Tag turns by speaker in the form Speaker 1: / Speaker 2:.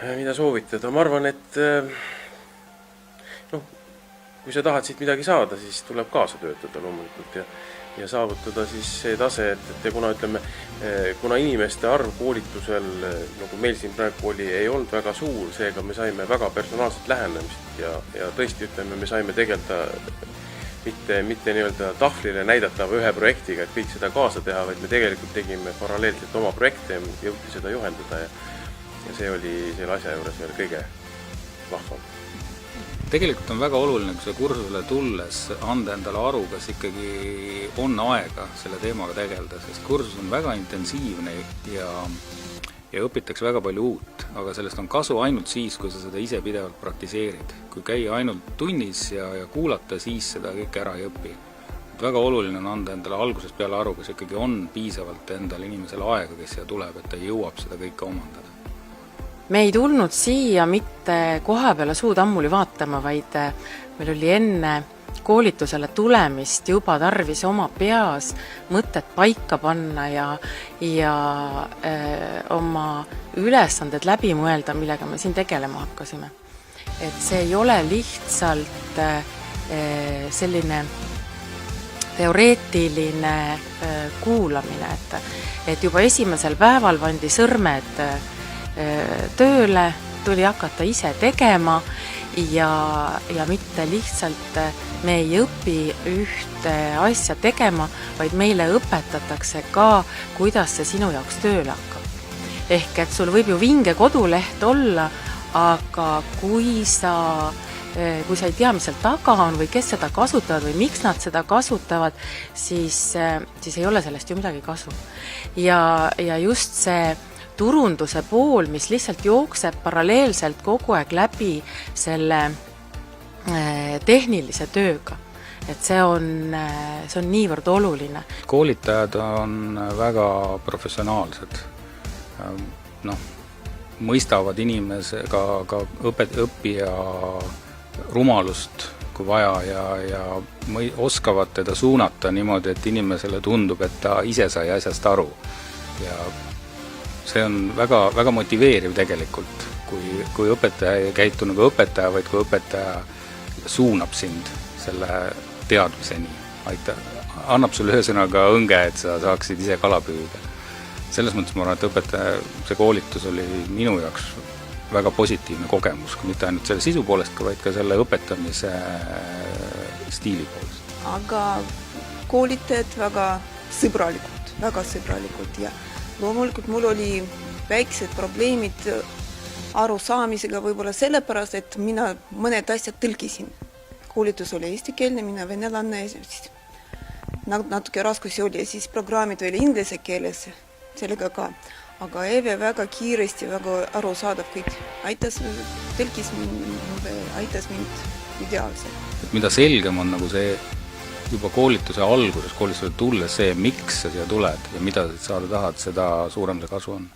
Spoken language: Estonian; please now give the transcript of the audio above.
Speaker 1: Mida soovitada? Ma arvan, et kui sa tahad siit midagi saada, siis tuleb kaasa töötada loomulikult ja saavutada siis see tase, et kuna ütleme, kuna inimeste arv koolitusel, nagu meil siin praegu oli, ei olnud väga suur, seega me saime väga personaalset lähenemist ja tõesti ütleme, me saime tegeleda mitte nii-öelda tahvlile näidatava ühe projektiga, et kõik seda kaasa teha, vaid me tegelikult tegime paralleelselt oma projekte ja jõuti seda juhendada ja see oli selle asja juures veel kõige vahvam.
Speaker 2: Tegelikult on väga oluline, kui sa kursusele tulles anda endale aru, kas ikkagi on aega selle teemaga tegeleda, sest kursus on väga intensiivne ja õpitakse väga palju uut, aga sellest on kasu ainult siis, kui sa seda ise pidevalt praktiseerid. Kui käia ainult tunnis ja kuulata, siis seda kõike ära ei õpi. Väga oluline on anda endale algusest peale aru, kas ikkagi on piisavalt endale inimesele aega, kes siia tuleb, et ta jõuab seda kõike omandada.
Speaker 3: Me ei tulnud siia mitte koha peale suud ammuli vaatama, vaid meil oli enne koolitusele tulemist juba tarvis oma peas mõtted paika panna ja oma ülesanded läbi mõelda, millega me siin tegelema hakkasime. Et see ei ole lihtsalt selline teoreetiline kuulamine, et juba esimesel päeval pandi sõrmed tööle, tuli hakata ise tegema ja mitte lihtsalt me ei õpi ühte asja tegema, vaid meile õpetatakse ka, kuidas see sinu jaoks tööle hakkab. Ehk et sul võib ju vinge koduleht olla, aga kui sa ei tea, mis seal taga on või kes seda kasutavad või miks nad seda kasutavad, siis ei ole sellest ju midagi kasu. Ja just see turunduse pool, mis lihtsalt jookseb paralleelselt kogu aeg läbi selle tehnilise tööga. Et see on niivõrd oluline.
Speaker 2: Koolitajad on väga professionaalsed. Mõistavad inimesega ka õppija rumalust kui vaja ja oskavad teda suunata niimoodi, et inimesele tundub, et ta ise sai asjast aru. Ja see on väga, väga motiveeriv tegelikult, kui õpetaja ei käitu nagu õpetaja, vaid kui õpetaja suunab sind selle teadmiseni. Annab sulle ühesõnaga õnge, et sa saaksid ise kala püüda. Selles mõttes ma arvan, et õpetaja, see koolitus oli minu jaoks väga positiivne kogemus, mitte ainult selle sisu poolest, vaid ka selle õpetamise stiili poolest.
Speaker 4: Aga koolitajad väga sõbralikud ja loomulikult mul oli väiksed probleemid aru saamisega võib-olla sellepärast, et mina mõned asjad tõlkisin. Koolitus oli eestikeelne, mina venelanne, natuke raskusi oli ja siis programmid veel inglise keeles, sellega ka. Aga Eve väga kiiresti, väga arusaadav kõik aitas mind ideaalselt.
Speaker 2: Mida selgem on nagu see juba koolituse alguses, koolitusele tulles see, miks sa siia tuled ja mida saada tahad, seda suurem see kasu on.